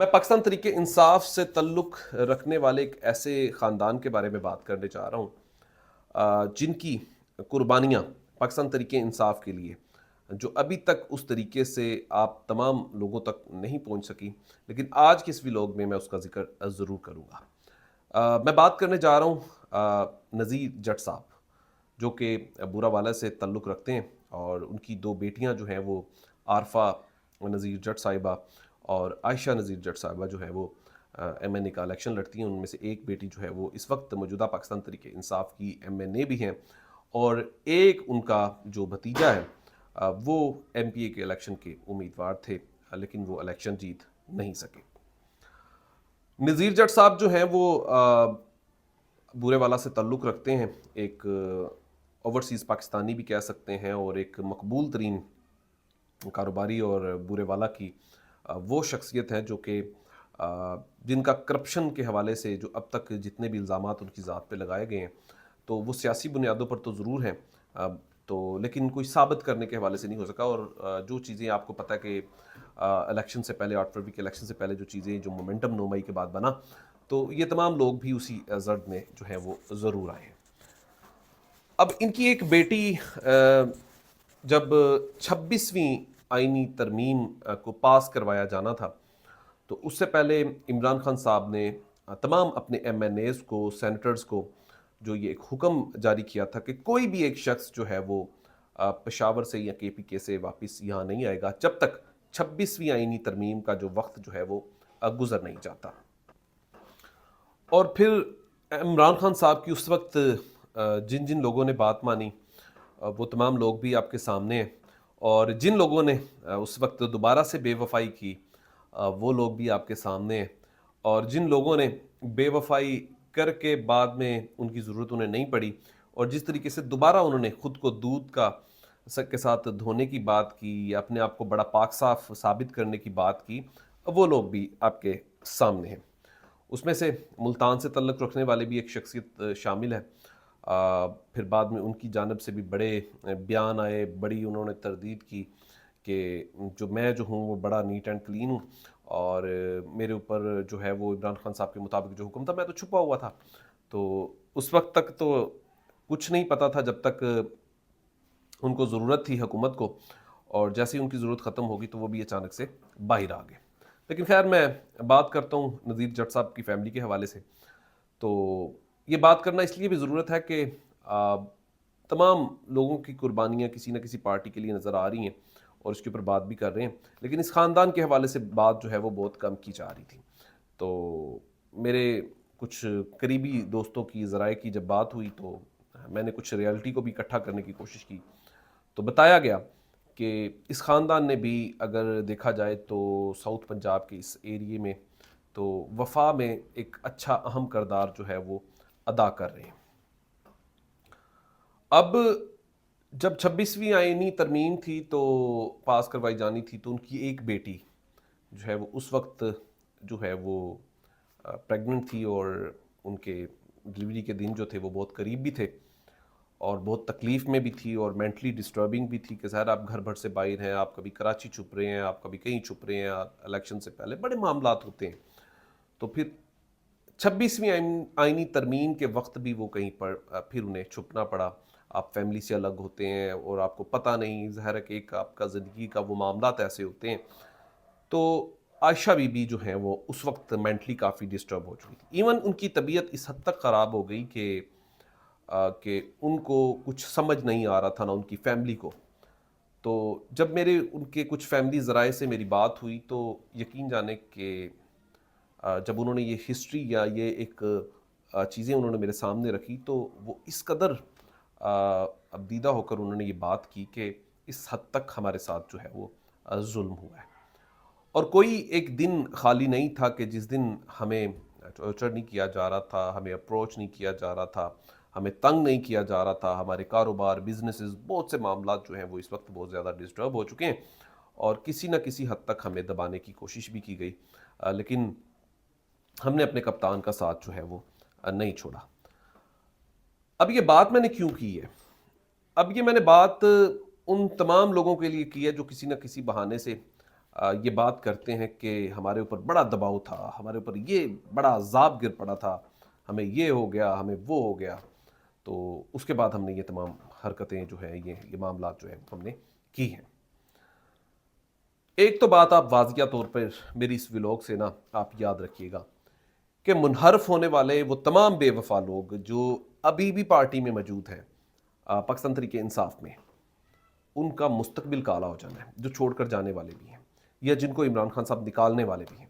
میں پاکستان تحریک انصاف سے تعلق رکھنے والے ایک ایسے خاندان کے بارے میں بات کرنے چاہ رہا ہوں جن کی قربانیاں پاکستان تحریک انصاف کے لیے جو ابھی تک اس طریقے سے آپ تمام لوگوں تک نہیں پہنچ سکی، لیکن آج کے اس ویلاگ میں اس کا ذکر ضرور کروں گا۔ میں بات کرنے جا رہا ہوں نذیر جٹ صاحب، جو کہ بورا والا سے تعلق رکھتے ہیں، اور ان کی دو بیٹیاں جو ہیں وہ عارفہ نذیر جٹ صاحبہ اور عائشہ نذیر جٹ صاحبہ جو ہے وہ ایم این اے کا الیکشن لڑتی ہیں۔ ان میں سے ایک بیٹی جو ہے وہ اس وقت موجودہ پاکستان تحریک انصاف کی ایم این اے بھی ہیں، اور ایک ان کا جو بھتیجا ہے وہ ایم پی اے کے الیکشن کے امیدوار تھے، لیکن وہ الیکشن جیت نہیں سکے۔ نذیر جٹ صاحب جو ہیں وہ بورے والا سے تعلق رکھتے ہیں، ایک اوورسیز پاکستانی بھی کہہ سکتے ہیں، اور ایک مقبول ترین کاروباری اور بورے والا کی وہ شخصیت ہے جو کہ جن کا کرپشن کے حوالے سے جو اب تک جتنے بھی الزامات ان کی ذات پہ لگائے گئے ہیں تو وہ سیاسی بنیادوں پر تو ضرور ہیں، تو لیکن کوئی ثابت کرنے کے حوالے سے نہیں ہو سکا۔ اور جو چیزیں آپ کو پتہ ہے کہ الیکشن سے پہلے، 8 فروری کے الیکشن سے پہلے جو چیزیں جو مومنٹم 9 مئی کے بعد بنا، تو یہ تمام لوگ بھی اسی زرد میں جو ہے وہ ضرور آئے ہیں۔ اب ان کی ایک بیٹی جب 26ویں آئینی ترمیم کو پاس کروایا جانا تھا تو اس سے پہلے عمران خان صاحب نے تمام اپنے ایم این ایز کو، سینیٹرز کو جو یہ ایک حکم جاری کیا تھا کہ کوئی بھی ایک شخص جو ہے وہ پشاور سے یا کے پی کے سے واپس یہاں نہیں آئے گا جب تک 26ویں آئینی ترمیم کا جو وقت جو ہے وہ گزر نہیں جاتا۔ اور پھر عمران خان صاحب کی اس وقت جن جن لوگوں نے بات مانی وہ تمام لوگ بھی آپ کے سامنے ہیں، اور جن لوگوں نے اس وقت دوبارہ سے بے وفائی کی وہ لوگ بھی آپ کے سامنے ہیں، اور جن لوگوں نے بے وفائی کر کے بعد میں ان کی ضرورت انہیں نہیں پڑی اور جس طریقے سے دوبارہ انہوں نے خود کو دودھ کا کے ساتھ دھونے کی بات کی یا اپنے آپ کو بڑا پاک صاف ثابت کرنے کی بات کی، وہ لوگ بھی آپ کے سامنے ہیں۔ اس میں سے ملتان سے تعلق رکھنے والے بھی ایک شخصیت شامل ہے۔ پھر بعد میں ان کی جانب سے بھی بڑے بیان آئے، بڑی انہوں نے تردید کی کہ جو میں جو ہوں وہ بڑا نیٹ اینڈ کلین ہوں، اور میرے اوپر جو ہے وہ عمران خان صاحب کے مطابق جو حکم تھا میں تو چھپا ہوا تھا۔ تو اس وقت تک تو کچھ نہیں پتا تھا جب تک ان کو ضرورت تھی حکومت کو، اور جیسے ہی ان کی ضرورت ختم ہوگی تو وہ بھی اچانک سے باہر آ گئے۔ لیکن خیر میں بات کرتا ہوں نذیر جٹ صاحب کی فیملی کے حوالے سے، تو یہ بات کرنا اس لیے بھی ضرورت ہے کہ تمام لوگوں کی قربانیاں کسی نہ کسی پارٹی کے لیے نظر آ رہی ہیں اور اس کے اوپر بات بھی کر رہے ہیں، لیکن اس خاندان کے حوالے سے بات جو ہے وہ بہت کم کی جا رہی تھی۔ تو میرے کچھ قریبی دوستوں کی ذرائع کی جب بات ہوئی تو میں نے کچھ ریالٹی کو بھی اکٹھا کرنے کی کوشش کی، تو بتایا گیا کہ اس خاندان نے بھی اگر دیکھا جائے تو ساؤتھ پنجاب کے اس ایریے میں تو وفا میں ایک اچھا اہم کردار جو ہے وہ ادا کر رہے ہیں۔ اب جب 26ویں آئینی ترمیم تھی تو پاس کروائی جانی تھی تو ان کی ایک بیٹی جو ہے وہ اس وقت جو ہے وہ پریگننٹ تھی، اور ان کے ڈلیوری کے دن جو تھے وہ بہت قریب بھی تھے اور بہت تکلیف میں بھی تھی اور مینٹلی ڈسٹربنگ بھی تھی کہ ظاہر آپ گھر بھر سے باہر ہیں، آپ کبھی کراچی چھپ رہے ہیں، آپ کبھی کہیں چھپ رہے ہیں، الیکشن سے پہلے بڑے معاملات ہوتے ہیں۔ تو پھر 26ویں آئینی ترمیم کے وقت بھی وہ کہیں پر پھر انہیں چھپنا پڑا۔ آپ فیملی سے الگ ہوتے ہیں اور آپ کو پتہ نہیں، ظاہر ہے کہ ایک آپ کا زندگی کا وہ معاملات ایسے ہوتے ہیں۔ تو عائشہ بی بی جو ہیں وہ اس وقت مینٹلی کافی ڈسٹرب ہو چکی تھی، ایون ان کی طبیعت اس حد تک خراب ہو گئی کہ ان کو کچھ سمجھ نہیں آ رہا تھا، نہ ان کی فیملی کو۔ تو جب میرے ان کے کچھ فیملی ذرائع سے میری بات ہوئی تو یقین جانے کہ جب انہوں نے یہ ہسٹری یا یہ ایک چیزیں انہوں نے میرے سامنے رکھی تو وہ اس قدر ابدیدہ ہو کر انہوں نے یہ بات کی کہ اس حد تک ہمارے ساتھ جو ہے وہ ظلم ہوا ہے۔ اور کوئی ایک دن خالی نہیں تھا کہ جس دن ہمیں ٹارچر نہیں کیا جا رہا تھا، ہمیں اپروچ نہیں کیا جا رہا تھا، ہمیں تنگ نہیں کیا جا رہا تھا۔ ہمارے کاروبار، بزنسز، بہت سے معاملات جو ہیں وہ اس وقت بہت زیادہ ڈسٹرب ہو چکے ہیں اور کسی نہ کسی حد تک ہمیں دبانے کی کوشش بھی کی گئی، لیکن ہم نے اپنے کپتان کا ساتھ جو ہے وہ نہیں چھوڑا۔ اب یہ بات میں نے کیوں کی ہے؟ اب یہ میں نے بات ان تمام لوگوں کے لیے کی ہے جو کسی نہ کسی بہانے سے یہ بات کرتے ہیں کہ ہمارے اوپر بڑا دباؤ تھا، ہمارے اوپر یہ بڑا عذاب گر پڑا تھا، ہمیں یہ ہو گیا، ہمیں وہ ہو گیا، تو اس کے بعد ہم نے یہ تمام حرکتیں جو ہے یہ معاملات جو ہے ہم نے کی ہیں۔ ایک تو بات آپ واضح طور پر میری اس ولاگ سے نا آپ یاد رکھیے گا کہ منحرف ہونے والے وہ تمام بے وفا لوگ جو ابھی بھی پارٹی میں موجود ہیں، پاکستان تحریک انصاف میں، ان کا مستقبل کالا ہو جانا ہے، جو چھوڑ کر جانے والے بھی ہیں یا جن کو عمران خان صاحب نکالنے والے بھی ہیں۔